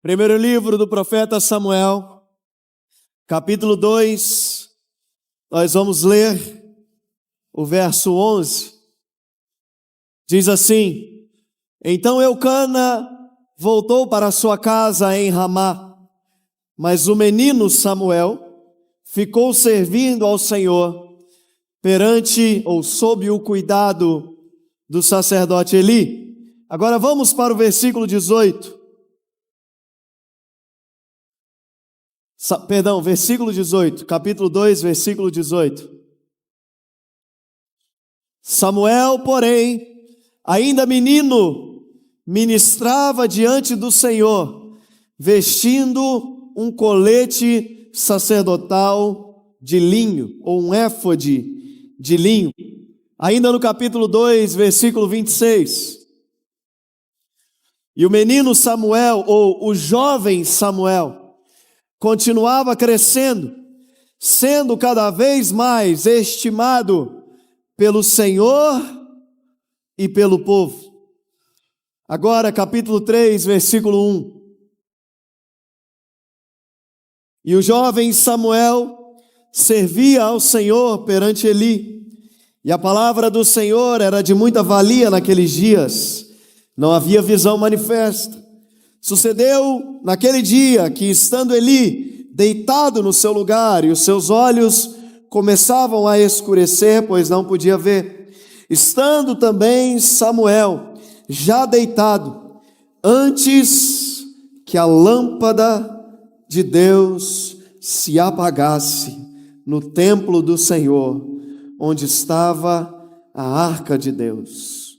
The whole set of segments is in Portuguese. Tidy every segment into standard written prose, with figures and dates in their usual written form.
Primeiro livro do profeta Samuel, capítulo 2, nós vamos ler o verso 11. Diz assim: Então Eucana voltou para sua casa em Ramá, mas o menino Samuel ficou servindo ao Senhor perante ou sob o cuidado do sacerdote Eli. Agora vamos para o versículo 18. Versículo 18, capítulo 2, versículo 18. Samuel, porém, ainda menino, ministrava diante do Senhor, vestindo um colete sacerdotal de linho, ou um éfode de linho. Ainda no capítulo 2, versículo 26. E o menino Samuel, ou o jovem Samuel, continuava crescendo, sendo cada vez mais estimado pelo Senhor e pelo povo. Agora, capítulo 3, versículo 1. E o jovem Samuel servia ao Senhor perante Eli, e a palavra do Senhor era de muita valia naqueles dias, não havia visão manifesta. Sucedeu naquele dia que, estando Eli deitado no seu lugar, e os seus olhos começavam a escurecer, pois não podia ver, estando também Samuel já deitado, antes que a lâmpada de Deus se apagasse no templo do Senhor, onde estava a arca de Deus,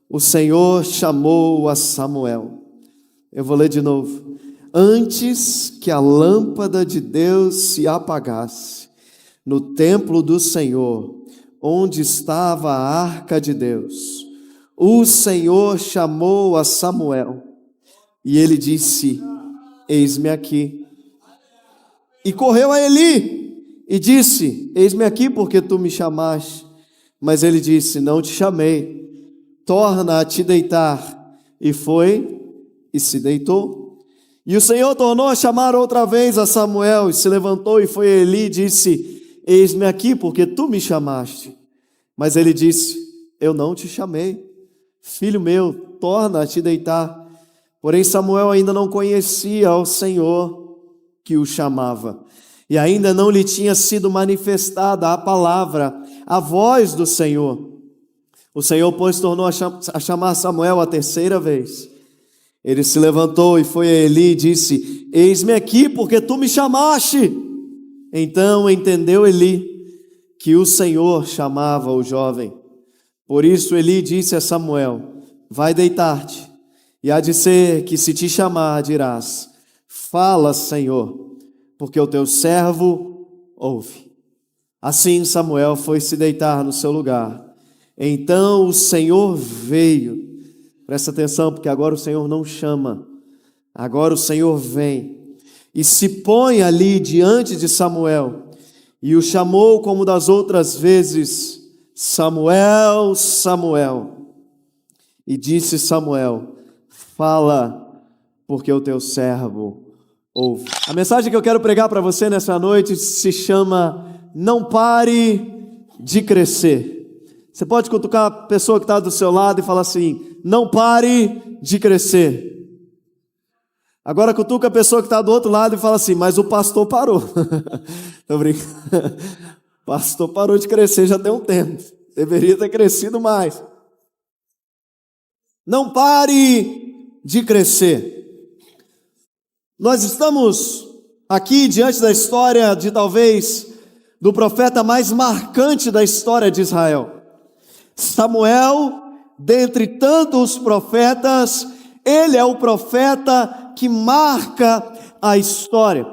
o Senhor chamou a Samuel. Eu vou ler de novo. Antes que a lâmpada de Deus se apagasse no templo do Senhor, onde estava a arca de Deus, o Senhor chamou a Samuel e ele disse: Eis-me aqui. E correu a Eli e disse: Eis-me aqui, porque tu me chamaste. Mas ele disse: Não te chamei, torna a te deitar. E foi e se deitou. E o Senhor tornou a chamar outra vez a Samuel, e se levantou e foi a Eli e disse: Eis-me aqui, porque tu me chamaste. Mas ele disse: Eu não te chamei, filho meu, torna a te deitar. Porém Samuel ainda não conhecia ao Senhor que o chamava, e ainda não lhe tinha sido manifestada a palavra, a voz do Senhor. O Senhor, pois, tornou a chamar Samuel a terceira vez. Ele se levantou e foi a Eli e disse: Eis-me aqui, porque tu me chamaste. Então entendeu Eli que o Senhor chamava o jovem. Por isso Eli disse a Samuel: Vai deitar-te, e há de ser que, se te chamar, dirás: Fala, Senhor, porque o teu servo ouve. Assim Samuel foi se deitar no seu lugar. Então o Senhor veio. Presta atenção, porque agora o Senhor não chama, agora o Senhor vem e se põe ali diante de Samuel, e o chamou como das outras vezes: Samuel, Samuel. E disse Samuel: Fala, porque o teu servo ouve. A mensagem que eu quero pregar para você nessa noite se chama: Não pare de crescer. Você pode cutucar a pessoa que está do seu lado e falar assim: Não pare de crescer. Agora cutuca a pessoa que está do outro lado e fala assim: Mas o pastor parou. Estou brincando. O pastor parou de crescer já tem um tempo. Deveria ter crescido mais. Não pare de crescer. Nós estamos aqui diante da história de talvez do profeta mais marcante da história de Israel. Samuel, dentre tantos profetas, ele é o profeta que marca a história.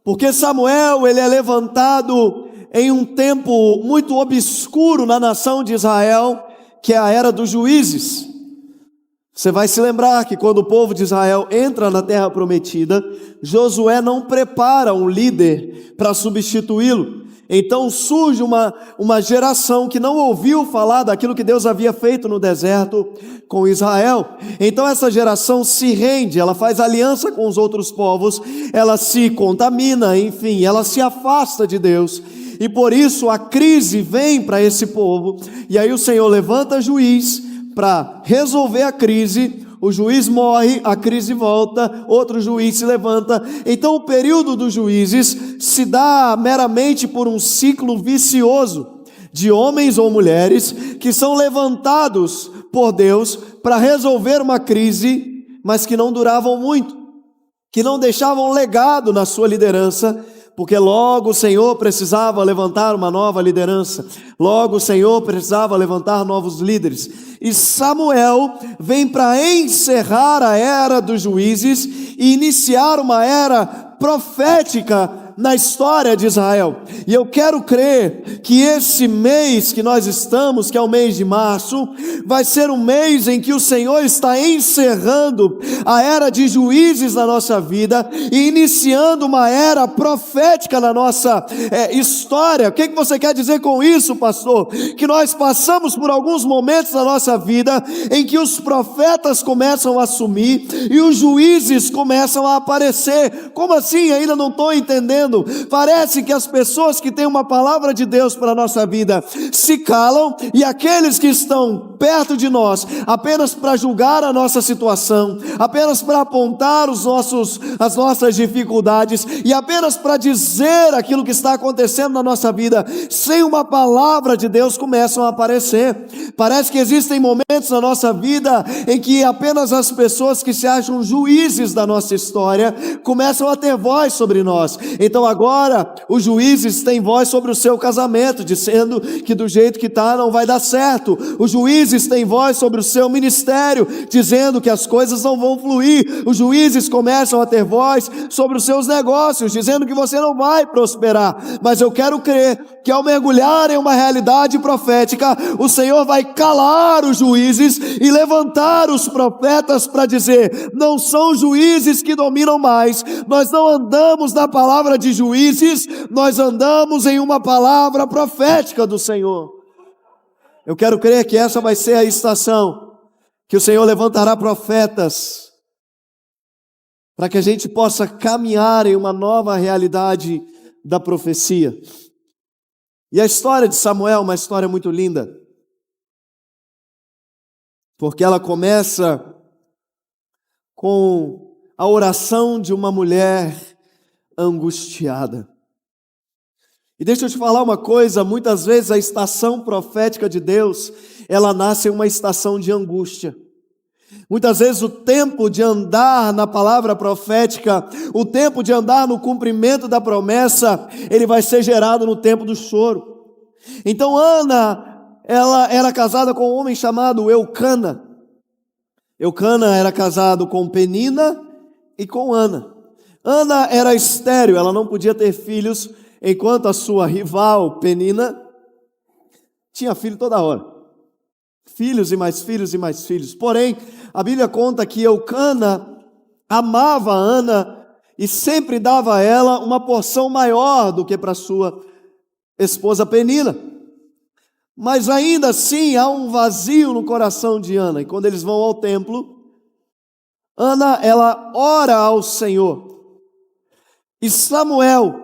Porque Samuel, ele é levantado em um tempo muito obscuro na nação de Israel, que é a era dos juízes. Você vai se lembrar que quando o povo de Israel entra na terra prometida, Josué não prepara um líder para substituí-lo. Então surge uma geração que não ouviu falar daquilo que Deus havia feito no deserto com Israel. Então essa geração se rende, ela faz aliança com os outros povos, ela se contamina, enfim, ela se afasta de Deus. E por isso a crise vem para esse povo. E aí o Senhor levanta juiz para resolver a crise. O juiz morre, a crise volta, outro juiz se levanta. Então o período dos juízes se dá meramente por um ciclo vicioso de homens ou mulheres que são levantados por Deus para resolver uma crise, mas que não duravam muito, que não deixavam legado na sua liderança, porque logo o Senhor precisava levantar uma nova liderança, logo o Senhor precisava levantar novos líderes. E Samuel vem para encerrar a era dos juízes e iniciar uma era profética na história de Israel. E eu quero crer que esse mês que nós estamos, que é o mês de março, vai ser um mês em que o Senhor está encerrando a era de juízes na nossa vida e iniciando uma era profética na nossa história. O que você quer dizer com isso, pastor? Que nós passamos por alguns momentos na nossa vida em que os profetas começam a assumir e os juízes começam a aparecer. Como assim? Ainda não estou entendendo. Parece que as pessoas que têm uma palavra de Deus para a nossa vida se calam, e aqueles que estão perto de nós apenas para julgar a nossa situação, apenas para apontar as nossas dificuldades e apenas para dizer aquilo que está acontecendo na nossa vida, sem uma palavra de Deus, começam a aparecer. Parece que existem momentos na nossa vida em que apenas as pessoas que se acham juízes da nossa história começam a ter voz sobre nós. Então agora os juízes têm voz sobre o seu casamento, dizendo que do jeito que está não vai dar certo. Os juízes têm voz sobre o seu ministério, dizendo que as coisas não vão fluir. Os juízes começam a ter voz sobre os seus negócios, dizendo que você não vai prosperar. Mas eu quero crer que ao mergulhar em uma realidade profética, o Senhor vai calar os juízes e levantar os profetas para dizer: não são juízes que dominam mais, nós não andamos na palavra de juízes, nós andamos em uma palavra profética do Senhor. Eu quero crer que essa vai ser a estação que o Senhor levantará profetas para que a gente possa caminhar em uma nova realidade da profecia. E a história de Samuel é uma história muito linda, porque ela começa com a oração de uma mulher angustiada. E deixa eu te falar uma coisa, muitas vezes a estação profética de Deus, ela nasce em uma estação de angústia. Muitas vezes o tempo de andar na palavra profética, o tempo de andar no cumprimento da promessa, ele vai ser gerado no tempo do choro. Então Ana, ela era casada com um homem chamado Eucana. Eucana era casado com Penina e com Ana. Ana era estéril, ela não podia ter filhos, enquanto a sua rival Penina tinha filho toda hora. Filhos e mais filhos e mais filhos. Porém, a Bíblia conta que Eucana amava Ana e sempre dava a ela uma porção maior do que para sua esposa Penina. Mas ainda assim há um vazio no coração de Ana. E quando eles vão ao templo, Ana, ela ora ao Senhor. E Samuel,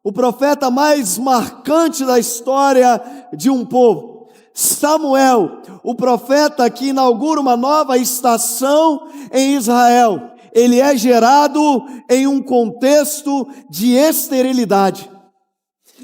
o profeta mais marcante da história de um povo, Samuel, o profeta que inaugura uma nova estação em Israel, ele é gerado em um contexto de esterilidade.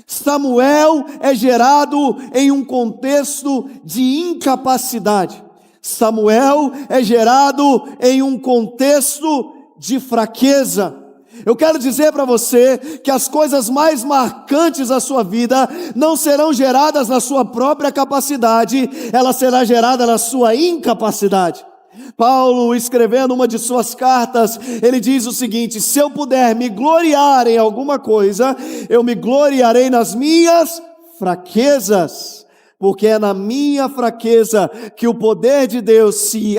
Samuel é gerado em um contexto de incapacidade. Samuel é gerado em um contexto de fraqueza. Eu quero dizer para você que as coisas mais marcantes da sua vida não serão geradas na sua própria capacidade, ela será gerada na sua incapacidade. Paulo, escrevendo uma de suas cartas, ele diz o seguinte: se eu puder me gloriar em alguma coisa, eu me gloriarei nas minhas fraquezas, porque é na minha fraqueza que o poder de Deus se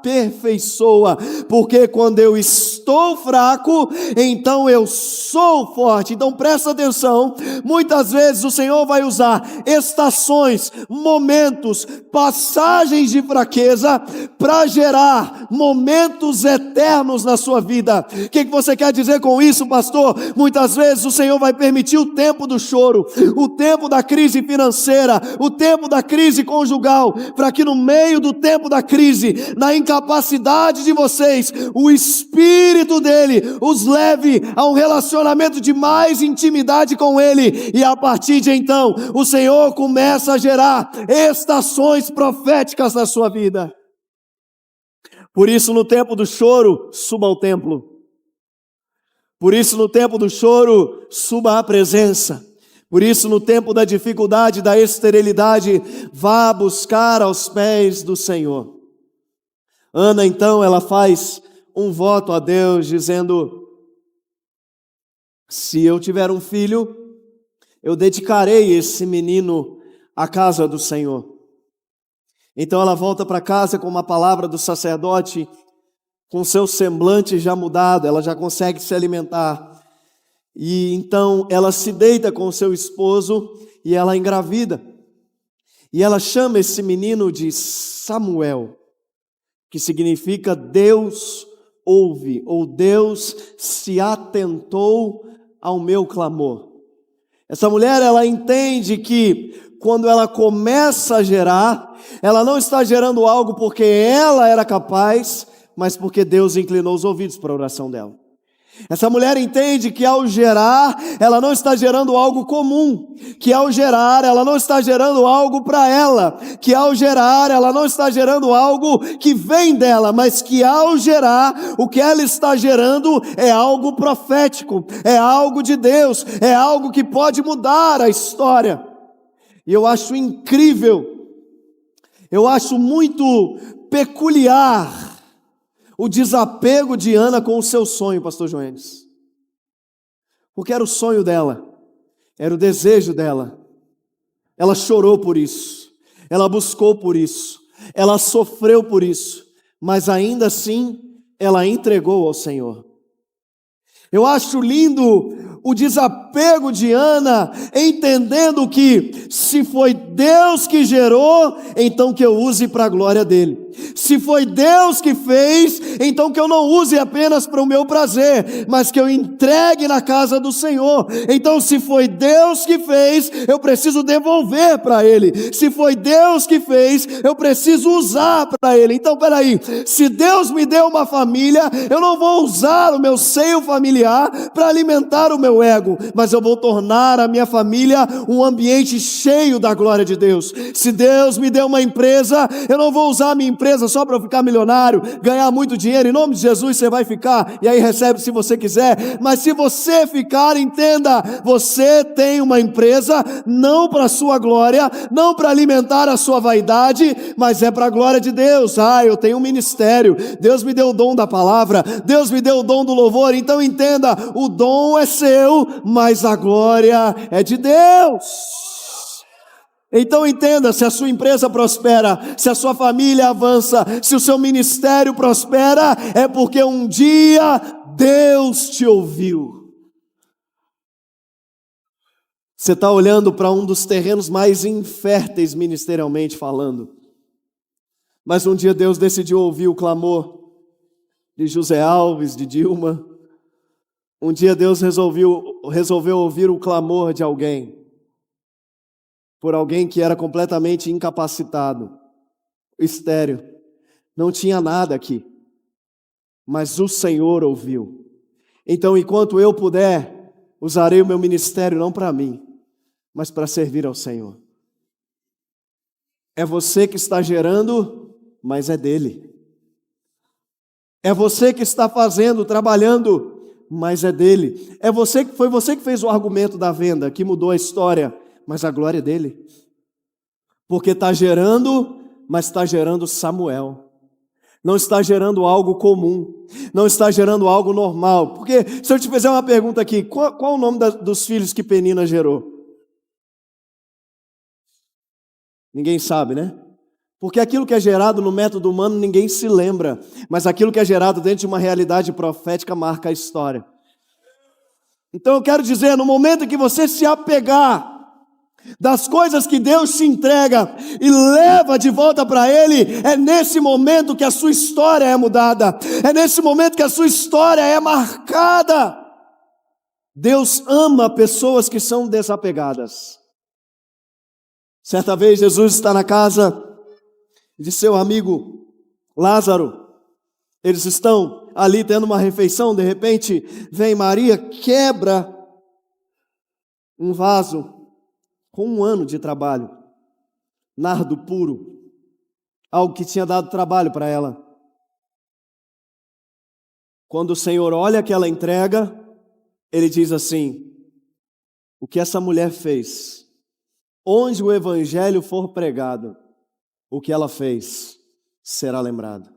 aperfeiçoa, porque quando eu estou fraco, então eu sou forte. Então presta atenção, muitas vezes o Senhor vai usar estações, momentos, passagens de fraqueza para gerar momentos eternos na sua vida. O que você quer dizer com isso, pastor? Muitas vezes o Senhor vai permitir o tempo do choro, o tempo da crise financeira, o tempo da crise conjugal, para que no meio do tempo da crise, na incapacidade de vocês, o Espírito dele os leve a um relacionamento de mais intimidade com ele, e a partir de então, o Senhor começa a gerar estações proféticas na sua vida. Por isso, no tempo do choro, suba ao templo. Por isso, no tempo do choro, suba à presença. Por isso, no tempo da dificuldade, da esterilidade, vá buscar aos pés do Senhor. Ana, então, ela faz um voto a Deus, dizendo: se eu tiver um filho, eu dedicarei esse menino à casa do Senhor. Então ela volta para casa com uma palavra do sacerdote, com seu semblante já mudado, ela já consegue se alimentar. E então ela se deita com o seu esposo e ela engravida. E ela chama esse menino de Samuel, que significa Deus ouve, ou Deus se atentou ao meu clamor. Essa mulher, ela entende que quando ela começa a gerar, ela não está gerando algo porque ela era capaz, mas porque Deus inclinou os ouvidos para a oração dela. Essa mulher entende que ao gerar, ela não está gerando algo comum, que ao gerar, ela não está gerando algo para ela, que ao gerar, ela não está gerando algo que vem dela, mas que ao gerar, o que ela está gerando é algo profético, é algo de Deus, é algo que pode mudar a história. E eu acho incrível, eu acho muito peculiar o desapego de Ana com o seu sonho, pastor Joenes. Porque era o sonho dela, era o desejo dela. Ela chorou por isso, ela buscou por isso, ela sofreu por isso, mas ainda assim, ela entregou ao Senhor. Eu acho lindo o desapego de Ana, entendendo que se foi Deus que gerou, então que eu use para a glória dele. Se foi Deus que fez, então que eu não use apenas para o meu prazer, mas que eu entregue na casa do Senhor. Então, se foi Deus que fez, eu preciso devolver para Ele. Se foi Deus que fez, eu preciso usar para Ele. Então, peraí, se Deus me deu uma família, eu não vou usar o meu seio familiar para alimentar o meu ego, mas eu vou tornar a minha família um ambiente cheio da glória de Deus. Se Deus me deu uma empresa, eu não vou usar a minha empresa só para eu ficar milionário, ganhar muito dinheiro. Em nome de Jesus você vai ficar, e aí recebe se você quiser. Mas se você ficar, entenda, você tem uma empresa não para a sua glória, não para alimentar a sua vaidade, mas é para a glória de Deus. Eu tenho um ministério, Deus me deu o dom da palavra, Deus me deu o dom do louvor. Então entenda, o dom é seu, mas a glória é de Deus. Então entenda, se a sua empresa prospera, se a sua família avança, se o seu ministério prospera, é porque um dia Deus te ouviu. Você está olhando para um dos terrenos mais inférteis ministerialmente falando, mas um dia Deus decidiu ouvir o clamor de José Alves, de Dilma. Um dia Deus resolveu ouvir o clamor de alguém, por alguém que era completamente incapacitado, estéril, não tinha nada aqui, mas o Senhor ouviu. Então, enquanto eu puder, usarei o meu ministério não para mim, mas para servir ao Senhor. É você que está gerando, mas é dele. É você que está fazendo, trabalhando, mas é dele. Foi você que fez o argumento da venda, que mudou a história, mas a glória é dele. Porque está gerando, mas está gerando Samuel. Não está gerando algo comum, não está gerando algo normal. Porque se eu te fizer uma pergunta aqui, qual o nome dos filhos que Penina gerou? Ninguém sabe, né? Porque aquilo que é gerado no método humano ninguém se lembra, mas aquilo que é gerado dentro de uma realidade profética marca a história. Então eu quero dizer, no momento em que você se apegar das coisas que Deus te entrega e leva de volta para Ele, é nesse momento que a sua história é mudada, é nesse momento que a sua história é marcada. Deus ama pessoas que são desapegadas. Certa vez Jesus está na casa de seu amigo Lázaro. Eles estão ali tendo uma refeição, de repente vem Maria, quebra um vaso com 1 ano de trabalho, nardo puro, algo que tinha dado trabalho para ela. Quando o Senhor olha aquela entrega, Ele diz assim: o que essa mulher fez, onde o evangelho for pregado, o que ela fez será lembrado.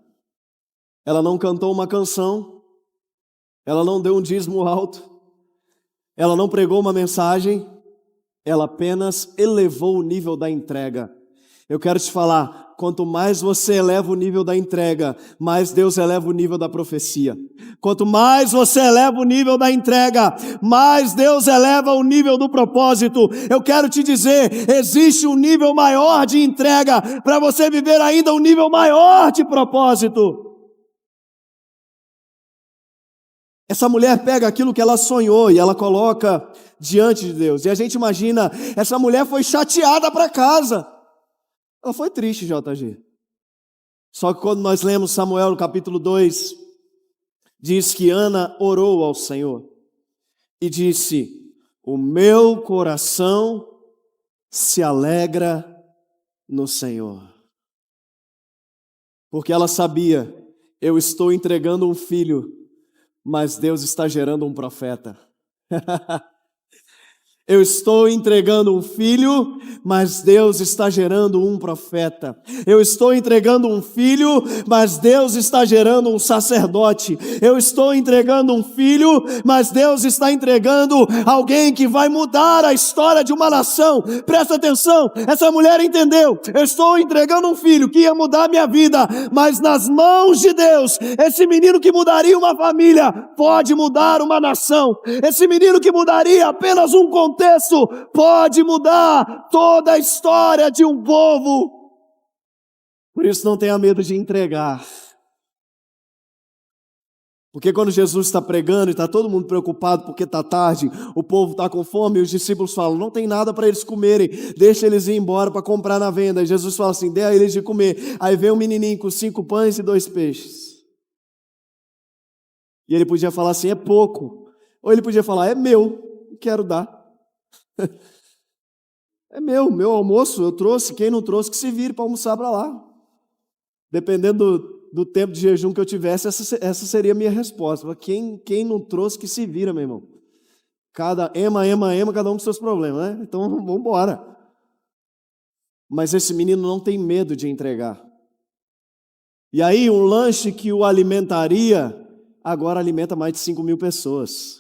Ela não cantou uma canção, ela não deu um dízimo alto, ela não pregou uma mensagem, ela apenas elevou o nível da entrega. Eu quero te falar, quanto mais você eleva o nível da entrega, mais Deus eleva o nível da profecia. Quanto mais você eleva o nível da entrega, mais Deus eleva o nível do propósito. Eu quero te dizer, existe um nível maior de entrega para você viver ainda um nível maior de propósito. Essa mulher pega aquilo que ela sonhou e ela coloca diante de Deus. E a gente imagina, essa mulher foi chateada para casa. Ela foi triste, JG. Só que quando nós lemos Samuel no capítulo 2, diz que Ana orou ao Senhor e disse: o meu coração se alegra no Senhor. Porque ela sabia, eu estou entregando um filho, mas Deus está gerando um profeta. Eu estou entregando um filho, mas Deus está gerando um profeta. Eu estou entregando um filho, mas Deus está gerando um sacerdote. Eu estou entregando um filho, mas Deus está entregando alguém que vai mudar a história de uma nação. Presta atenção, essa mulher entendeu. Eu estou entregando um filho que ia mudar a minha vida, mas nas mãos de Deus, esse menino que mudaria uma família, pode mudar uma nação. Esse menino que mudaria apenas um contexto, pode mudar toda a história de um povo. Por isso não tenha medo de entregar. Porque quando Jesus está pregando e está todo mundo preocupado porque está tarde, o povo está com fome e os discípulos falam, não tem nada para eles comerem, deixa eles ir embora para comprar na venda. E Jesus fala assim, dê a eles de comer. Aí vem um menininho com 5 pães e 2 peixes. E ele podia falar assim, é pouco. Ou ele podia falar, é meu, quero dar. É meu almoço, eu trouxe, quem não trouxe que se vire para almoçar para lá. Dependendo do tempo de jejum que eu tivesse, essa seria a minha resposta. Quem não trouxe que se vira, meu irmão. Cada um com seus problemas, né? Então vamos embora. Mas esse menino não tem medo de entregar. E aí um lanche que o alimentaria, agora alimenta mais de 5.000 pessoas.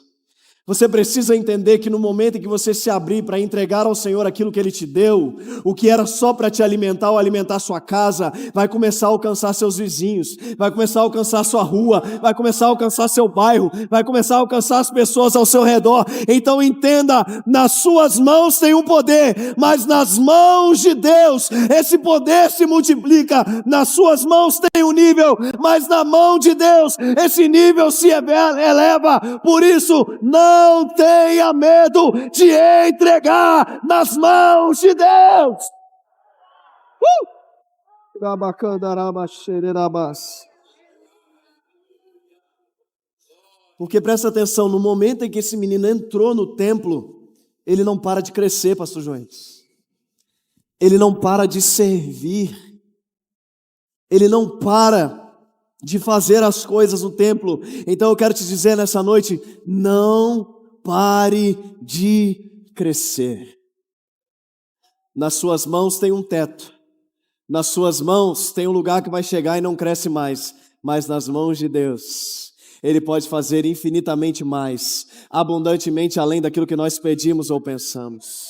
Você precisa entender que no momento em que você se abrir para entregar ao Senhor aquilo que Ele te deu, o que era só para te alimentar ou alimentar sua casa, vai começar a alcançar seus vizinhos, vai começar a alcançar sua rua, vai começar a alcançar seu bairro, vai começar a alcançar as pessoas ao seu redor. Então entenda, nas suas mãos tem um poder, mas nas mãos de Deus, esse poder se multiplica. Nas suas mãos tem um nível, mas na mão de Deus, esse nível se eleva. Por isso, não tenha medo de entregar nas mãos de Deus. Porque presta atenção, no momento em que esse menino entrou no templo, ele não para de crescer, pastor Jones. Ele não para de servir. Ele não para de fazer as coisas no templo. Então eu quero te dizer nessa noite, não pare de crescer. Nas suas mãos tem um teto, nas suas mãos tem um lugar que vai chegar e não cresce mais, mas nas mãos de Deus, Ele pode fazer infinitamente mais, abundantemente além daquilo que nós pedimos ou pensamos.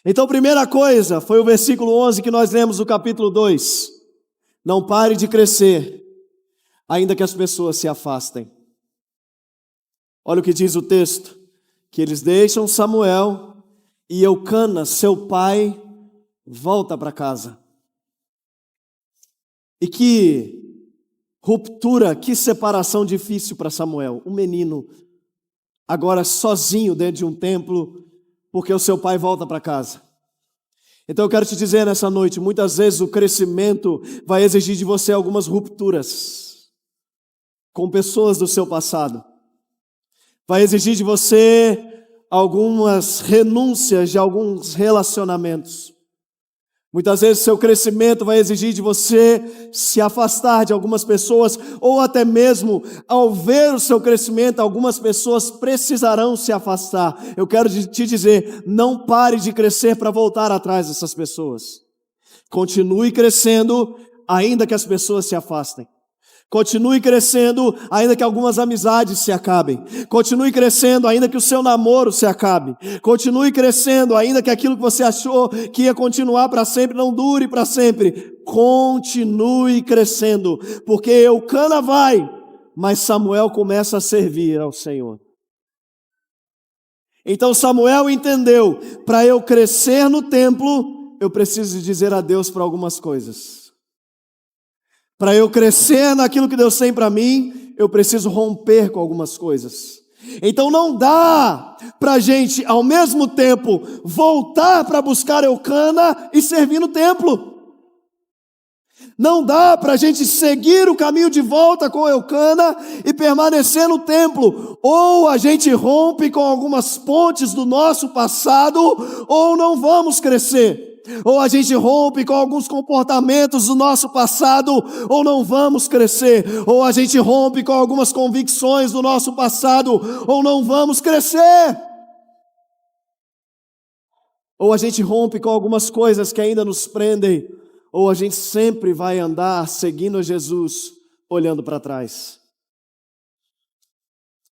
Então, primeira coisa, foi o versículo 11 que nós lemos do capítulo 2. Não pare de crescer, ainda que as pessoas se afastem. Olha o que diz o texto, que eles deixam Samuel e Eucana, seu pai, volta para casa. E que ruptura, que separação difícil para Samuel. Um menino, agora sozinho dentro de um templo, porque o seu pai volta para casa. Então eu quero te dizer nessa noite, muitas vezes o crescimento vai exigir de você algumas rupturas com pessoas do seu passado. Vai exigir de você algumas renúncias de alguns relacionamentos. Muitas vezes seu crescimento vai exigir de você se afastar de algumas pessoas, ou até mesmo, ao ver o seu crescimento, algumas pessoas precisarão se afastar. Eu quero te dizer, não pare de crescer para voltar atrás dessas pessoas. Continue crescendo, ainda que as pessoas se afastem. Continue crescendo, ainda que algumas amizades se acabem. Continue crescendo, ainda que o seu namoro se acabe. Continue crescendo, ainda que aquilo que você achou que ia continuar para sempre não dure para sempre. Continue crescendo, porque Eucana vai, mas Samuel começa a servir ao Senhor. Então Samuel entendeu, para eu crescer no templo, eu preciso dizer adeus para algumas coisas. Para eu crescer naquilo que Deus tem para mim, eu preciso romper com algumas coisas. Então não dá para a gente, ao mesmo tempo, voltar para buscar Eucana e servir no templo. Não dá para a gente seguir o caminho de volta com Eucana e permanecer no templo. Ou a gente rompe com algumas pontes do nosso passado, ou não vamos crescer. Ou a gente rompe com alguns comportamentos do nosso passado, ou não vamos crescer. Ou a gente rompe com algumas convicções do nosso passado, ou não vamos crescer. Ou a gente rompe com algumas coisas que ainda nos prendem, ou a gente sempre vai andar seguindo a Jesus, olhando para trás.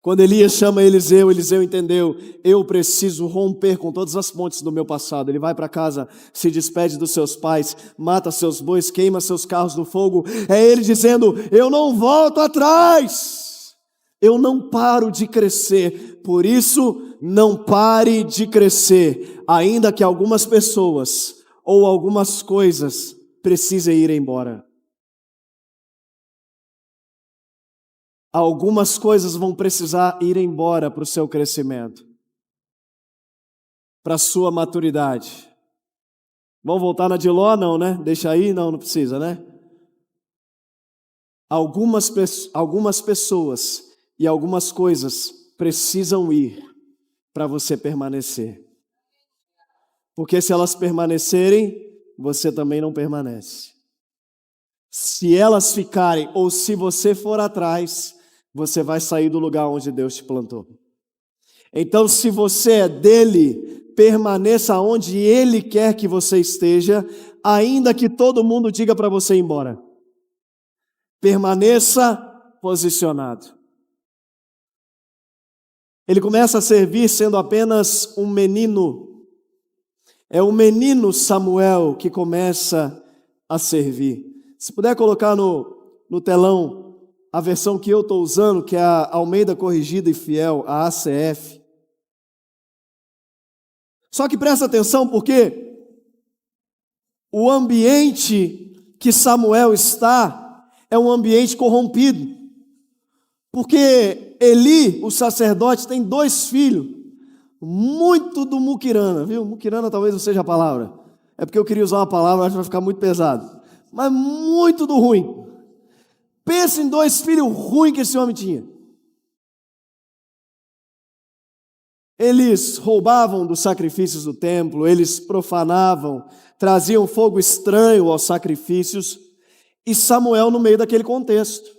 Quando Elias chama Eliseu, Eliseu entendeu, eu preciso romper com todas as pontes do meu passado. Ele vai para casa, se despede dos seus pais, mata seus bois, queima seus carros no fogo. É ele dizendo, eu não volto atrás, eu não paro de crescer. Por isso, não pare de crescer, ainda que algumas pessoas ou algumas coisas precisem ir embora. Algumas coisas vão precisar ir embora para o seu crescimento, para a sua maturidade. Vamos voltar na de Ló? Não, né? Deixa aí? Não precisa, né? Algumas pessoas e algumas coisas precisam ir para você permanecer. Porque se elas permanecerem, você também não permanece. Se elas ficarem, ou se você for atrás, você vai sair do lugar onde Deus te plantou. Então, se você é dele, permaneça onde ele quer que você esteja, ainda que todo mundo diga para você ir embora. Permaneça posicionado. Ele começa a servir sendo apenas um menino. É o menino Samuel que começa a servir. Se puder colocar no telão a versão que eu estou usando, que é a Almeida Corrigida e Fiel, a ACF. Só que presta atenção porque o ambiente que Samuel está é um ambiente corrompido. Porque Eli, o sacerdote, tem 2 filhos, muito do muquirana, viu? Muquirana talvez não seja a palavra. É porque eu queria usar uma palavra, acho que vai ficar muito pesado. Mas muito do ruim. Pensa em 2 filhos ruins que esse homem tinha. Eles roubavam dos sacrifícios do templo, eles profanavam, traziam fogo estranho aos sacrifícios, e Samuel no meio daquele contexto.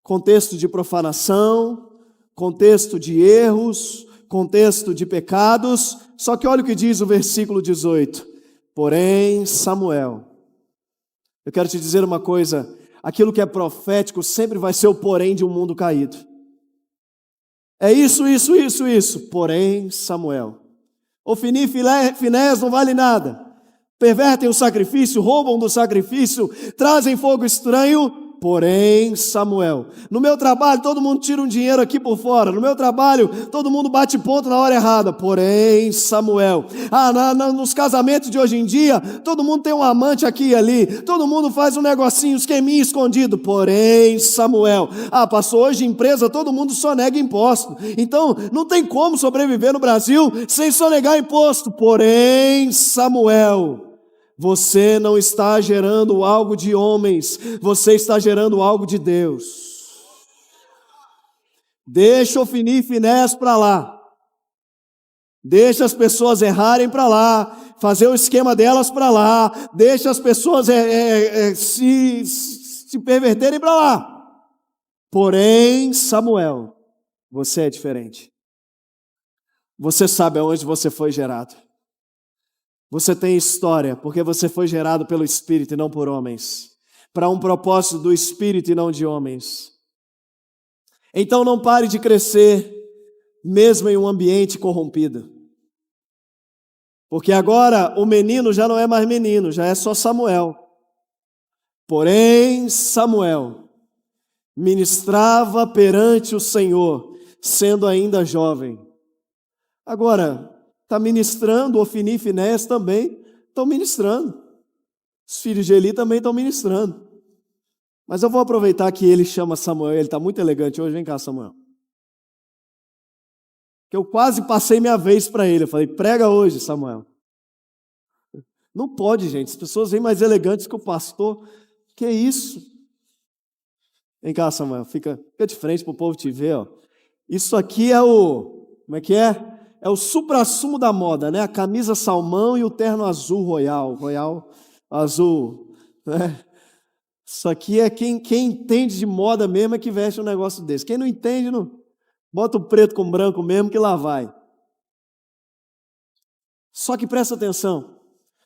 Contexto de profanação, contexto de erros, contexto de pecados. Só que olha o que diz o versículo 18. Porém, Samuel... Eu quero te dizer uma coisa, aquilo que é profético sempre vai ser o porém de um mundo caído. É isso. Porém, Samuel. Ofni e Finéias não vale nada. Pervertem o sacrifício, roubam do sacrifício, trazem fogo estranho. Porém, Samuel, no meu trabalho todo mundo tira um dinheiro aqui por fora, no meu trabalho todo mundo bate ponto na hora errada. Porém, Samuel, nos casamentos de hoje em dia, todo mundo tem um amante aqui e ali, todo mundo faz um negocinho, um esqueminha escondido. Porém, Samuel, passou hoje em empresa, todo mundo sonega imposto. Então, não tem como sobreviver no Brasil sem sonegar imposto. Porém, Samuel, você não está gerando algo de homens, você está gerando algo de Deus. Deixa Ofni e Finéias para lá. Deixa as pessoas errarem para lá, fazer o esquema delas para lá, deixa as pessoas se perverterem para lá. Porém, Samuel, você é diferente. Você sabe aonde você foi gerado. Você tem história, porque você foi gerado pelo Espírito e não por homens, para um propósito do Espírito e não de homens. Então não pare de crescer, mesmo em um ambiente corrompido. Porque agora o menino já não é mais menino, já é só Samuel. Porém, Samuel ministrava perante o Senhor, sendo ainda jovem. Agora, está ministrando, Ofni e Finéias também estão ministrando. Os filhos de Eli também estão ministrando. Mas eu vou aproveitar que ele chama Samuel, ele está muito elegante hoje. Vem cá, Samuel. Que eu quase passei minha vez para ele. Eu falei, prega hoje, Samuel. Não pode, gente. As pessoas vêm mais elegantes que o pastor. Que isso? Vem cá, Samuel. Fica de frente para o povo te ver. Ó. Isso aqui é o... Como é que é? É o suprassumo da moda, né? A camisa salmão e o terno azul royal azul, né? Isso aqui é quem entende de moda mesmo é que veste um negócio desse. Quem não entende, não bota o preto com branco mesmo que lá vai. Só que presta atenção,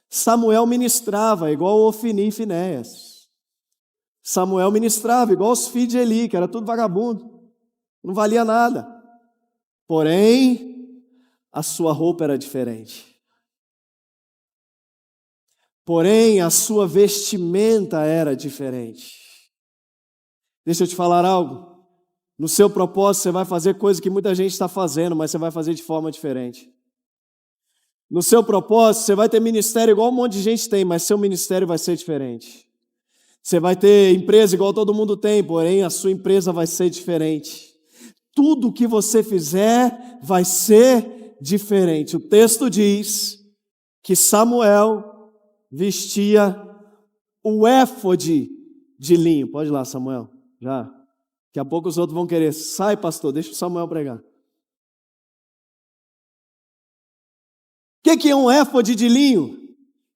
Samuel ministrava igual Ofni e Finéias. Samuel ministrava igual os filhos de Eli, que era tudo vagabundo, não valia nada. Porém, a sua roupa era diferente. Porém, a sua vestimenta era diferente. Deixa eu te falar algo. No seu propósito, você vai fazer coisa que muita gente está fazendo, mas você vai fazer de forma diferente. No seu propósito, você vai ter ministério igual um monte de gente tem, mas seu ministério vai ser diferente. Você vai ter empresa igual todo mundo tem, porém a sua empresa vai ser diferente. Tudo que você fizer vai ser diferente. O texto diz que Samuel vestia o éfode de linho. Pode ir lá, Samuel. Já. Daqui a pouco os outros vão querer. Sai, pastor, deixa o Samuel pregar. O que é um éfode de linho?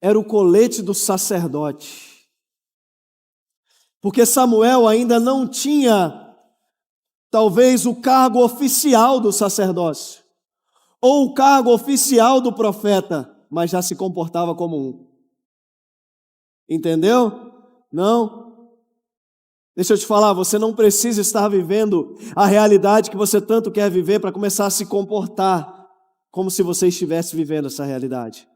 Era o colete do sacerdote. Porque Samuel ainda não tinha, talvez, o cargo oficial do sacerdócio. Ou o cargo oficial do profeta, mas já se comportava como um. Entendeu? Não? Deixa eu te falar, você não precisa estar vivendo a realidade que você tanto quer viver para começar a se comportar como se você estivesse vivendo essa realidade.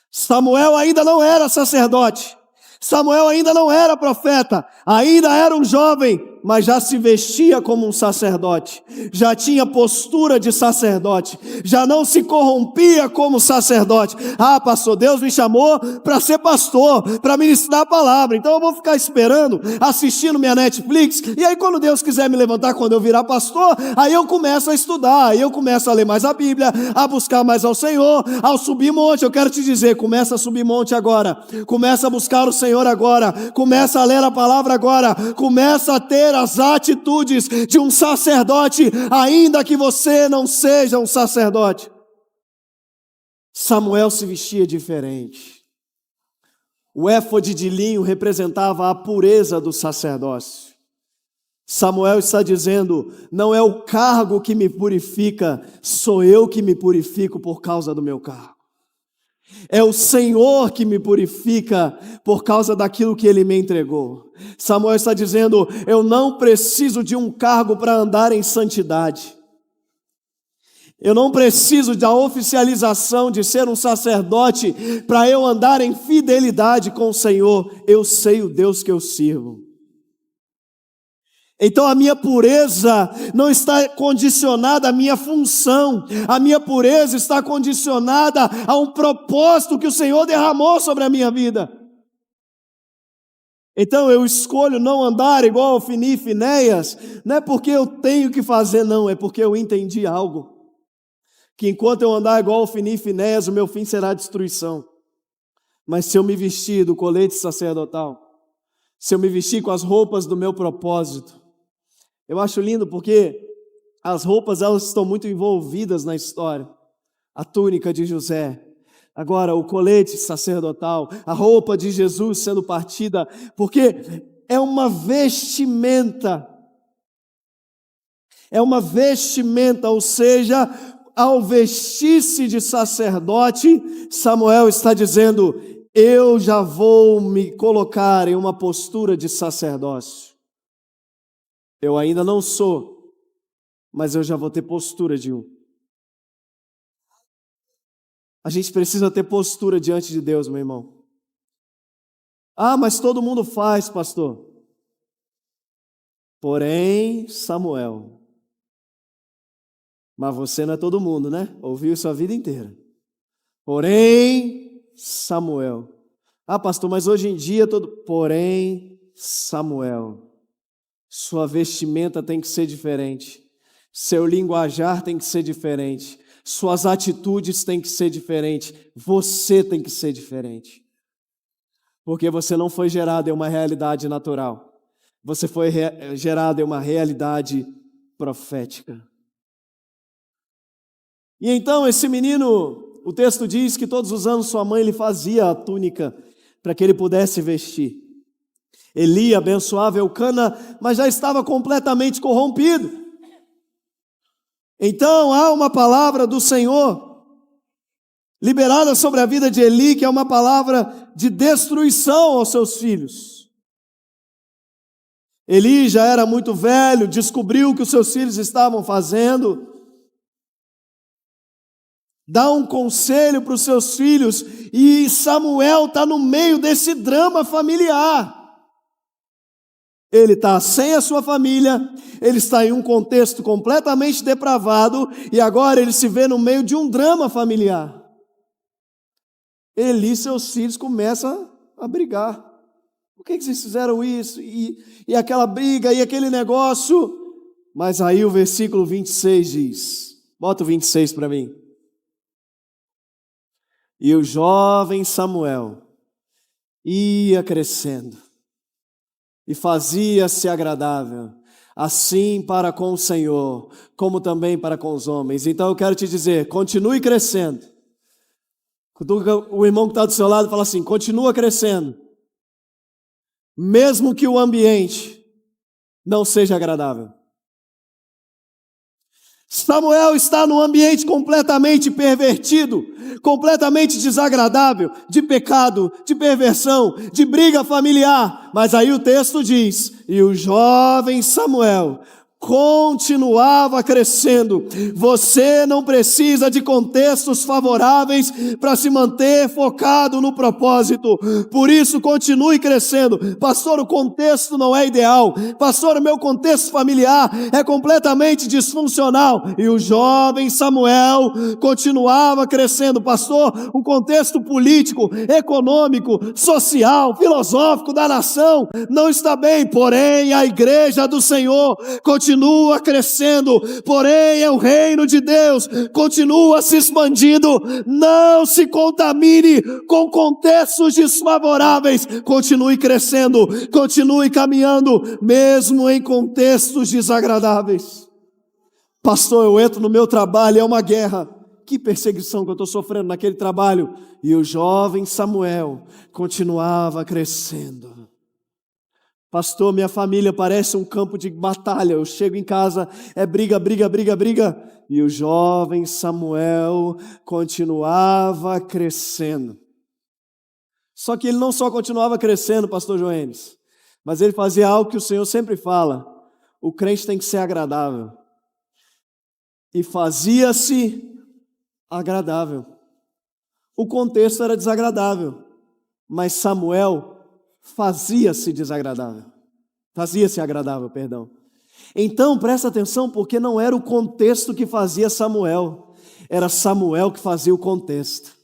Samuel ainda não era sacerdote. Samuel ainda não era profeta, ainda era um jovem, mas já se vestia como um sacerdote, já tinha postura de sacerdote, já não se corrompia como sacerdote. Pastor, Deus me chamou para ser pastor, para ministrar a palavra, então eu vou ficar esperando, assistindo minha Netflix, e aí quando Deus quiser me levantar, quando eu virar pastor, aí eu começo a estudar, aí eu começo a ler mais a Bíblia, a buscar mais ao Senhor, ao subir monte. Eu quero te dizer, começa a subir monte agora, começa a buscar o Senhor agora, começa a ler a palavra agora, começa a ter as atitudes de um sacerdote, ainda que você não seja um sacerdote. Samuel se vestia diferente. O éfode de linho representava a pureza do sacerdócio. Samuel está dizendo, não é o cargo que me purifica, sou eu que me purifico por causa do meu cargo. É o Senhor que me purifica por causa daquilo que Ele me entregou. Samuel está dizendo, eu não preciso de um cargo para andar em santidade. Eu não preciso da oficialização de ser um sacerdote para eu andar em fidelidade com o Senhor. Eu sei o Deus que eu sirvo. Então a minha pureza não está condicionada à minha função. A minha pureza está condicionada a um propósito que o Senhor derramou sobre a minha vida. Então eu escolho não andar igual Ofni e Finéias, não é porque eu tenho que fazer, não, é porque eu entendi algo. Que enquanto eu andar igual Ofni e Finéias, o meu fim será a destruição. Mas se eu me vestir do colete sacerdotal, se eu me vestir com as roupas do meu propósito, eu acho lindo porque as roupas elas estão muito envolvidas na história. A túnica de José, agora o colete sacerdotal, a roupa de Jesus sendo partida, porque é uma vestimenta. É uma vestimenta, ou seja, ao vestir-se de sacerdote, Samuel está dizendo: eu já vou me colocar em uma postura de sacerdócio. Eu ainda não sou, mas eu já vou ter postura de um. A gente precisa ter postura diante de Deus, meu irmão. Ah, mas todo mundo faz, pastor. Porém, Samuel. Mas você não é todo mundo, né? Ouviu isso a vida inteira. Porém, Samuel. Ah, pastor, mas hoje em dia todo... Porém, Samuel. Sua vestimenta tem que ser diferente. Seu linguajar tem que ser diferente. Suas atitudes têm que ser diferentes. Você tem que ser diferente. Porque você não foi gerado em uma realidade natural. Você foi gerado em uma realidade profética. E então esse menino, o texto diz que todos os anos sua mãe lhe fazia a túnica para que ele pudesse vestir. Eli abençoava Eucana, mas já estava completamente corrompido. Então há uma palavra do Senhor liberada sobre a vida de Eli, que é uma palavra de destruição aos seus filhos. Eli já era muito velho, descobriu o que os seus filhos estavam fazendo, dá um conselho para os seus filhos, e Samuel está no meio desse drama familiar. Ele está sem a sua família, ele está em um contexto completamente depravado, e agora ele se vê no meio de um drama familiar. Eli e seus filhos começam a brigar. Por que vocês fizeram isso? E aquela briga, e aquele negócio. Mas aí o versículo 26 diz, bota o 26 para mim. E o jovem Samuel ia crescendo e fazia-se agradável, assim para com o Senhor, como também para com os homens. Então eu quero te dizer, continue crescendo. O irmão que está do seu lado fala assim, continua crescendo, mesmo que o ambiente não seja agradável. Samuel está num ambiente completamente pervertido, completamente desagradável, de pecado, de perversão, de briga familiar. Mas aí o texto diz, e o jovem Samuel continuava crescendo. Você não precisa de contextos favoráveis para se manter focado no propósito. Por isso, continue crescendo. Pastor, o contexto não é ideal. Pastor, o meu contexto familiar é completamente disfuncional. E o jovem Samuel continuava crescendo. Pastor, o contexto político, econômico, social, filosófico da nação não está bem. Porém, a igreja do Senhor continua crescendo, porém é o reino de Deus, continua se expandindo. Não se contamine com contextos desfavoráveis, continue crescendo, continue caminhando, mesmo em contextos desagradáveis. Pastor, eu entro no meu trabalho, é uma guerra. Que perseguição que eu estou sofrendo naquele trabalho. E o jovem Samuel continuava crescendo. Pastor, minha família parece um campo de batalha. Eu chego em casa, é briga, briga, briga, briga. E o jovem Samuel continuava crescendo. Só que ele não só continuava crescendo, pastor Joenes, mas ele fazia algo que o Senhor sempre fala. O crente tem que ser agradável. e fazia-se agradável. O contexto era desagradável, mas Samuel fazia-se desagradável. Fazia-se agradável, perdão. Então, presta atenção, porque não era o contexto que fazia Samuel, era Samuel que fazia o contexto.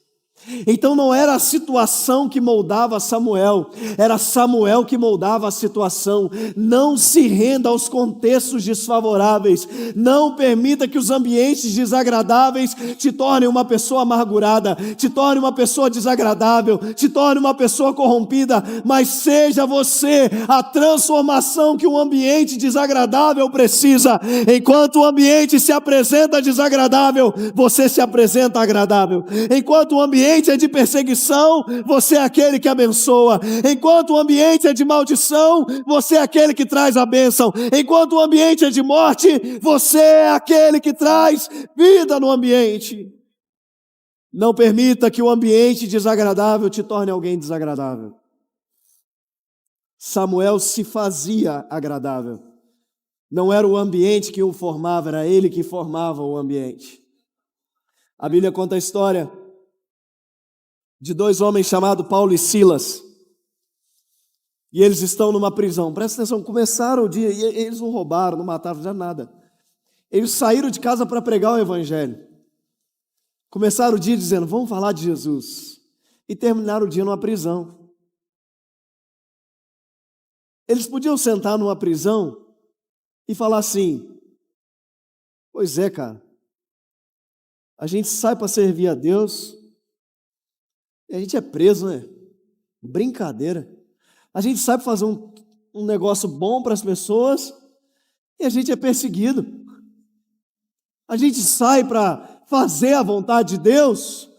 Então não era a situação que moldava Samuel, era Samuel que moldava a situação. Não se renda aos contextos desfavoráveis, não permita que os ambientes desagradáveis te tornem uma pessoa amargurada, te tornem uma pessoa desagradável, te tornem uma pessoa corrompida, mas seja você a transformação que um ambiente desagradável precisa. Enquanto o ambiente se apresenta desagradável, você se apresenta agradável. Enquanto o ambiente é de perseguição, você é aquele que abençoa. Enquanto o ambiente é de maldição, você é aquele que traz a bênção. Enquanto o ambiente é de morte, você é aquele que traz vida no ambiente. Não permita que o ambiente desagradável te torne alguém desagradável. Samuel se fazia agradável. Não era o ambiente que o formava, era ele que formava o ambiente. A Bíblia conta a história de dois homens chamados Paulo e Silas. E eles estão numa prisão. Presta atenção, começaram o dia, e eles não roubaram, não mataram, já nada. Eles saíram de casa para pregar o evangelho. Começaram o dia dizendo, vamos falar de Jesus. E terminaram o dia numa prisão. Eles podiam sentar numa prisão e falar assim, pois é, cara, a gente sai para servir a Deus, e a gente é preso, né? Brincadeira. A gente sabe fazer um negócio bom para as pessoas e a gente é perseguido. A gente sai para fazer a vontade de Deus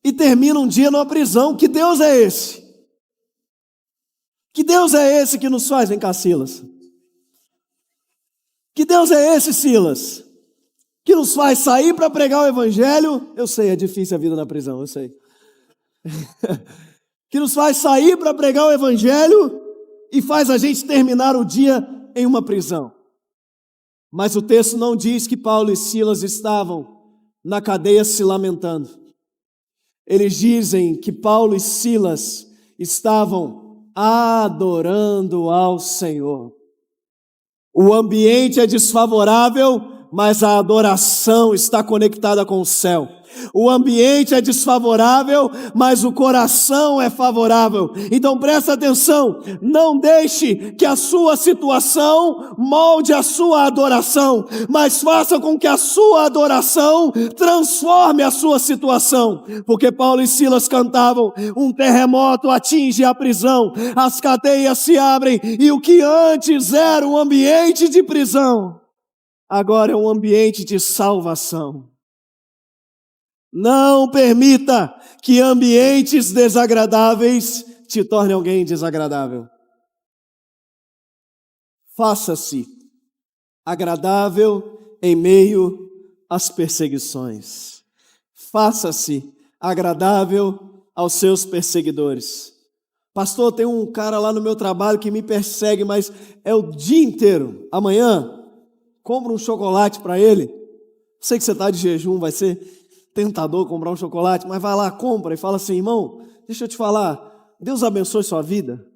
e termina um dia numa prisão. Que Deus é esse? Que Deus é esse que nos faz? Vem cá, Silas. Que Deus é esse, Silas? Que nos faz sair para pregar o evangelho? Eu sei, é difícil a vida na prisão, eu sei. Que nos faz sair para pregar o evangelho e faz a gente terminar o dia em uma prisão. Mas o texto não diz que Paulo e Silas estavam na cadeia se lamentando. Eles dizem que Paulo e Silas estavam adorando ao Senhor. O ambiente é desfavorável, mas a adoração está conectada com o céu. O ambiente é desfavorável, mas o coração é favorável. Então presta atenção, não deixe que a sua situação molde a sua adoração, mas faça com que a sua adoração transforme a sua situação. Porque Paulo e Silas cantavam, um terremoto atinge a prisão, as cadeias se abrem e o que antes era um ambiente de prisão, agora é um ambiente de salvação. Não permita que ambientes desagradáveis te tornem alguém desagradável. Faça-se agradável em meio às perseguições. Faça-se agradável aos seus perseguidores. Pastor, tem um cara lá no meu trabalho que me persegue, mas é o dia inteiro. Amanhã, compra um chocolate para ele. Sei que você está de jejum, vai ser tentador comprar um chocolate, mas vai lá, compra e fala assim, irmão, deixa eu te falar, Deus abençoe sua vida.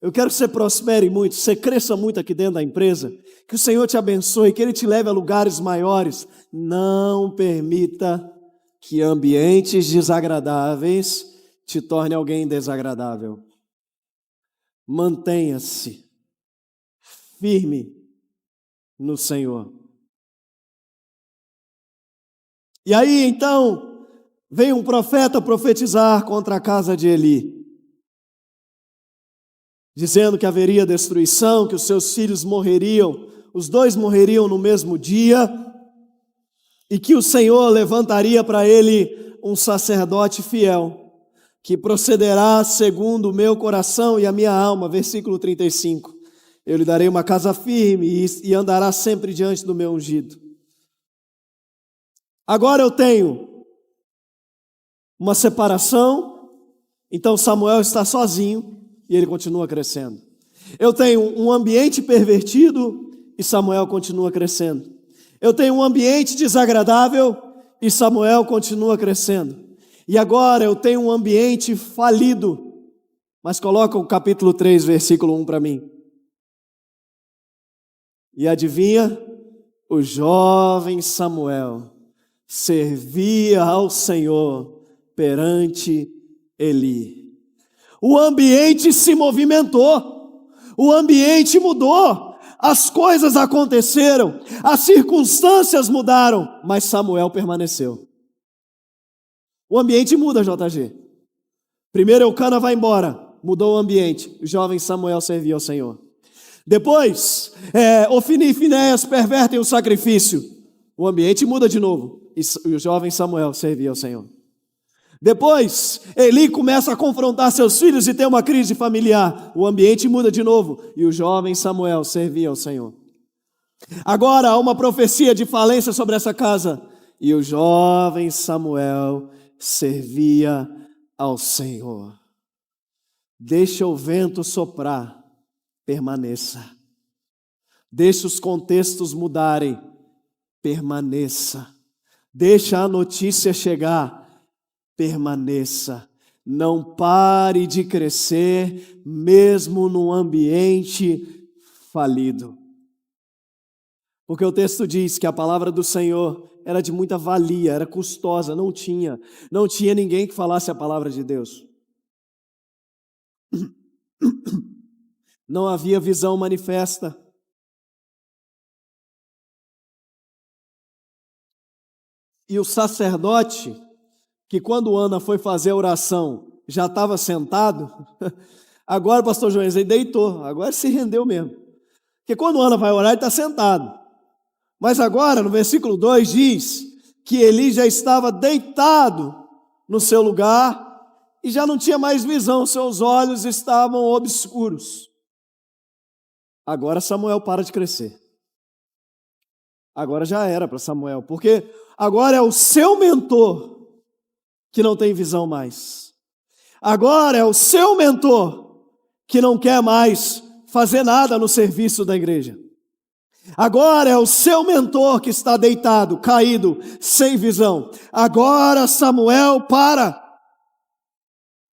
Eu quero que você prospere muito, você cresça muito aqui dentro da empresa, que o Senhor te abençoe, que Ele te leve a lugares maiores. Não permita que ambientes desagradáveis te tornem alguém desagradável. Mantenha-se firme no Senhor. E aí, então, veio um profeta profetizar contra a casa de Eli, dizendo que haveria destruição, que os seus filhos morreriam, os dois morreriam no mesmo dia, e que o Senhor levantaria para ele um sacerdote fiel, que procederá segundo o meu coração e a minha alma, versículo 35. Eu lhe darei uma casa firme e andará sempre diante do meu ungido. Agora eu tenho uma separação, então Samuel está sozinho e ele continua crescendo. Eu tenho um ambiente pervertido e Samuel continua crescendo. Eu tenho um ambiente desagradável e Samuel continua crescendo. E agora eu tenho um ambiente falido. Mas coloca o capítulo 3, versículo 1 para mim. E adivinha? O jovem Samuel servia ao Senhor perante Eli. O ambiente se movimentou, o ambiente mudou, as coisas aconteceram, as circunstâncias mudaram, mas Samuel permaneceu. O ambiente muda, JG. Primeiro Eucana vai embora, mudou o ambiente, o jovem Samuel servia ao Senhor. Depois, Ofni e Finéias pervertem o sacrifício, o ambiente muda de novo, e o jovem Samuel servia ao Senhor. Depois, Eli começa a confrontar seus filhos e tem uma crise familiar. O ambiente muda de novo e o jovem Samuel servia ao Senhor. Agora há uma profecia de falência sobre essa casa e o jovem Samuel servia ao Senhor. Deixa o vento soprar, permaneça. Deixa os contextos mudarem, permaneça. Deixa a notícia chegar, permaneça, não pare de crescer, mesmo num ambiente falido. Porque o texto diz que a palavra do Senhor era de muita valia, era custosa, não tinha ninguém que falasse a palavra de Deus. Não havia visão manifesta. E o sacerdote, que quando Ana foi fazer a oração, já estava sentado, agora, pastor João, ele deitou, agora se rendeu mesmo. Porque quando Ana vai orar, ele está sentado. Mas agora, no versículo 2, diz que Eli já estava deitado no seu lugar e já não tinha mais visão, seus olhos estavam obscuros. Agora Samuel para de crescer. Agora já era para Samuel, porque agora é o seu mentor que não tem visão mais. Agora é o seu mentor que não quer mais fazer nada no serviço da igreja. Agora é o seu mentor que está deitado, caído, sem visão. Agora Samuel para.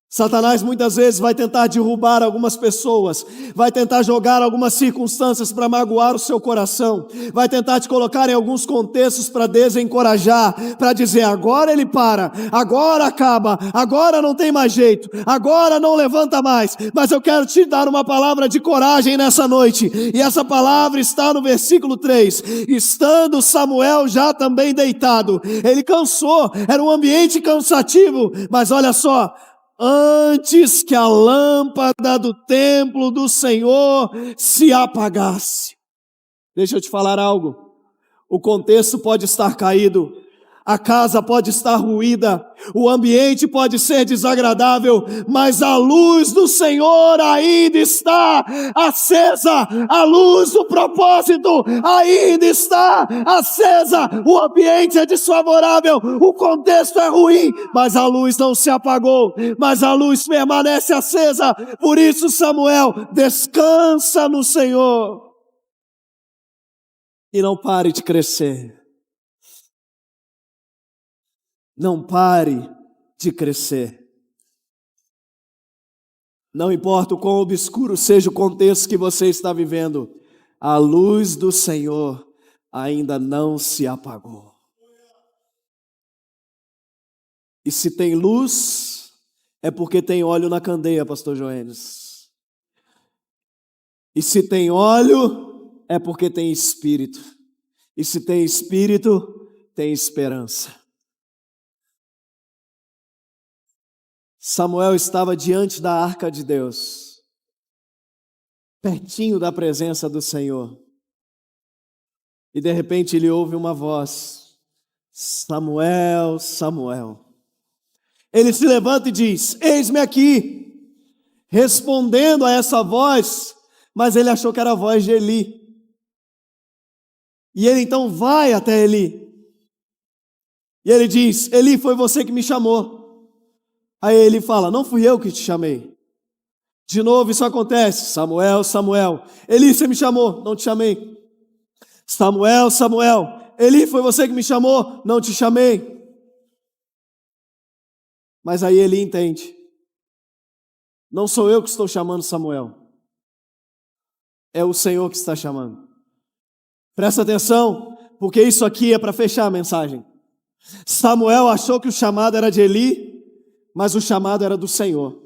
Satanás muitas vezes vai tentar derrubar algumas pessoas, vai tentar jogar algumas circunstâncias para magoar o seu coração, vai tentar te colocar em alguns contextos para desencorajar, para dizer agora ele para, agora acaba, agora não tem mais jeito, agora não levanta mais. Mas eu quero te dar uma palavra de coragem nessa noite, e essa palavra está no versículo 3, estando Samuel já também deitado, ele cansou, era um ambiente cansativo, mas olha só, antes que a lâmpada do templo do Senhor se apagasse. Deixa eu te falar algo. O contexto pode estar caído, a casa pode estar ruída, o ambiente pode ser desagradável, mas a luz do Senhor ainda está acesa, a luz do propósito ainda está acesa. O ambiente é desfavorável, o contexto é ruim, mas a luz não se apagou, mas a luz permanece acesa. Por isso, Samuel, descansa no Senhor e não pare de crescer. Não pare de crescer. Não importa o quão obscuro seja o contexto que você está vivendo, a luz do Senhor ainda não se apagou. E se tem luz, é porque tem óleo na candeia, pastor Joenes. E se tem óleo, é porque tem espírito. E se tem espírito, tem esperança. Samuel estava diante da arca de Deus, pertinho da presença do Senhor. E de repente ele ouve uma voz: Samuel, Samuel. Ele se levanta e diz: eis-me aqui. Respondendo a essa voz, mas ele achou que era a voz de Eli. E ele então vai até Eli. E ele diz: Eli, foi você que me chamou. Aí ele fala: não fui eu que te chamei. De novo isso acontece: Samuel, Samuel. Eli, você me chamou, não te chamei. Samuel, Samuel. Eli, foi você que me chamou? Não te chamei. Mas aí Eli entende. Não sou eu que estou chamando Samuel. É o Senhor que está chamando. Presta atenção, porque isso aqui é para fechar a mensagem. Samuel achou que o chamado era de Eli, mas o chamado era do Senhor.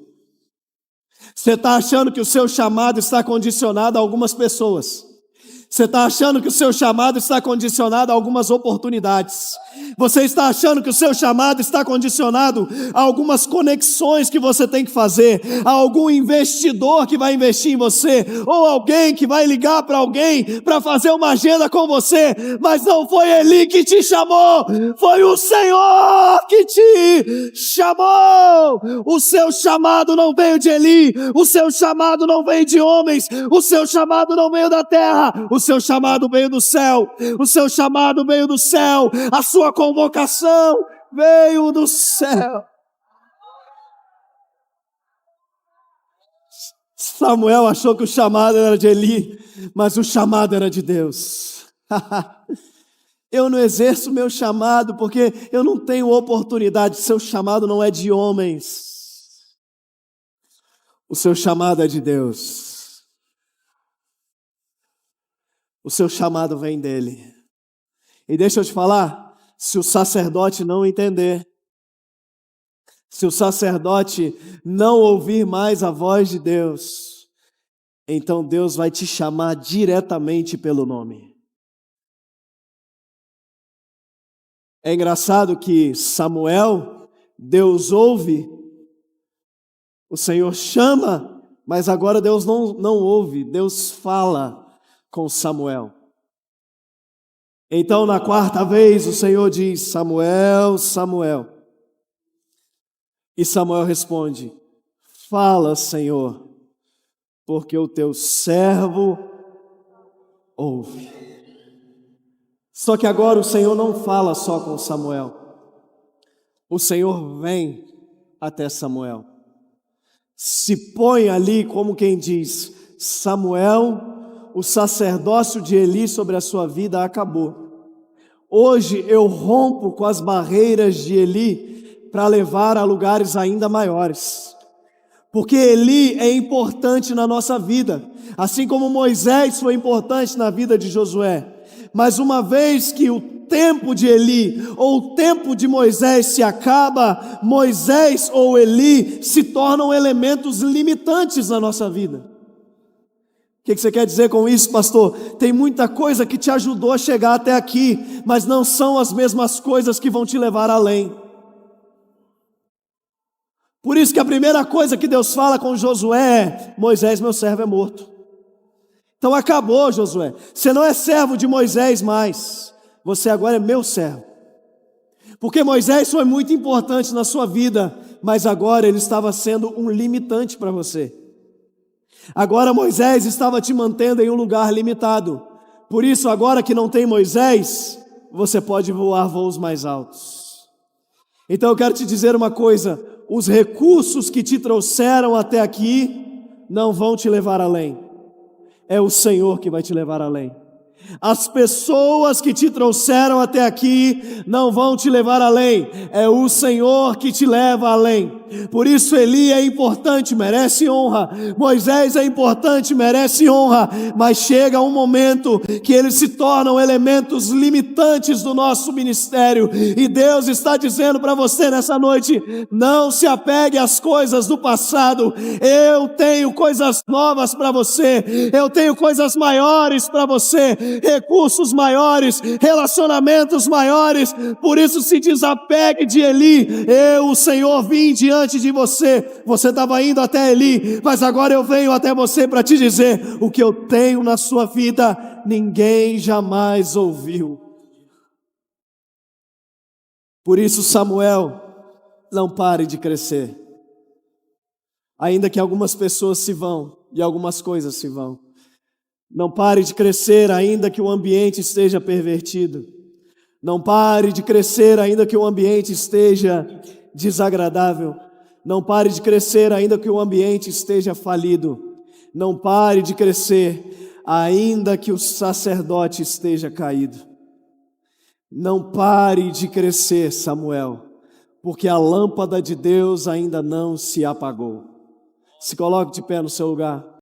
Você está achando que o seu chamado está condicionado a algumas pessoas. Você está achando que o seu chamado está condicionado a algumas oportunidades. Você está achando que o seu chamado está condicionado a algumas conexões que você tem que fazer, a algum investidor que vai investir em você, ou alguém que vai ligar para alguém para fazer uma agenda com você, mas não foi Eli que te chamou, foi o Senhor que te chamou. O seu chamado não veio de Eli, o seu chamado não veio de homens, o seu chamado não veio da terra, o seu chamado veio do céu, o seu chamado veio do céu, a sua convocação veio do céu. Samuel achou que o chamado era de Eli, mas o chamado era de Deus. Eu não exerço meu chamado porque eu não tenho oportunidade. Seu chamado não é de homens. O seu chamado é de Deus. O seu chamado vem dele. E deixa eu te falar, se o sacerdote não entender, se o sacerdote não ouvir mais a voz de Deus, então Deus vai te chamar diretamente pelo nome. É engraçado que Samuel, Deus ouve, o Senhor chama, mas agora Deus não ouve, Deus fala com Samuel. Então, na quarta vez, o Senhor diz: Samuel, Samuel. E Samuel responde: fala, Senhor, porque o teu servo ouve. Só que agora o Senhor não fala só com Samuel. O Senhor vem até Samuel. Se põe ali como quem diz: Samuel, o sacerdócio de Eli sobre a sua vida acabou. Hoje eu rompo com as barreiras de Eli para levar a lugares ainda maiores. Porque Eli é importante na nossa vida, assim como Moisés foi importante na vida de Josué. Mas uma vez que o tempo de Eli ou o tempo de Moisés se acaba, Moisés ou Eli se tornam elementos limitantes na nossa vida. O que você quer dizer com isso, pastor? Tem muita coisa que te ajudou a chegar até aqui, mas não são as mesmas coisas que vão te levar além. Por isso que a primeira coisa que Deus fala com Josué é: Moisés, meu servo, é morto. Então acabou, Josué. Você não é servo de Moisés mais. Você agora é meu servo. Porque Moisés foi muito importante na sua vida, mas agora ele estava sendo um limitante para você. Agora Moisés estava te mantendo em um lugar limitado. Por isso, agora que não tem Moisés, você pode voar voos mais altos. Então eu quero te dizer uma coisa: os recursos que te trouxeram até aqui não vão te levar além. É o Senhor que vai te levar além. As pessoas que te trouxeram até aqui não vão te levar além, é o Senhor que te leva além. Por isso Eli é importante, merece honra, Moisés é importante, merece honra, mas chega um momento que eles se tornam elementos limitantes do nosso ministério, e Deus está dizendo para você nessa noite: não se apegue às coisas do passado, eu tenho coisas novas para você, eu tenho coisas maiores para você, recursos maiores, relacionamentos maiores. Por isso se desapegue de Eli. Eu, o Senhor, vim diante de você. Você estava indo até Eli, mas agora eu venho até você para te dizer: o que eu tenho na sua vida ninguém jamais ouviu. Por isso, Samuel, não pare de crescer. Ainda que algumas pessoas se vão e algumas coisas se vão, não pare de crescer ainda que o ambiente esteja pervertido. Não pare de crescer ainda que o ambiente esteja desagradável. Não pare de crescer ainda que o ambiente esteja falido. Não pare de crescer ainda que o sacerdote esteja caído. Não pare de crescer, Samuel, porque a lâmpada de Deus ainda não se apagou. Se coloque de pé no seu lugar.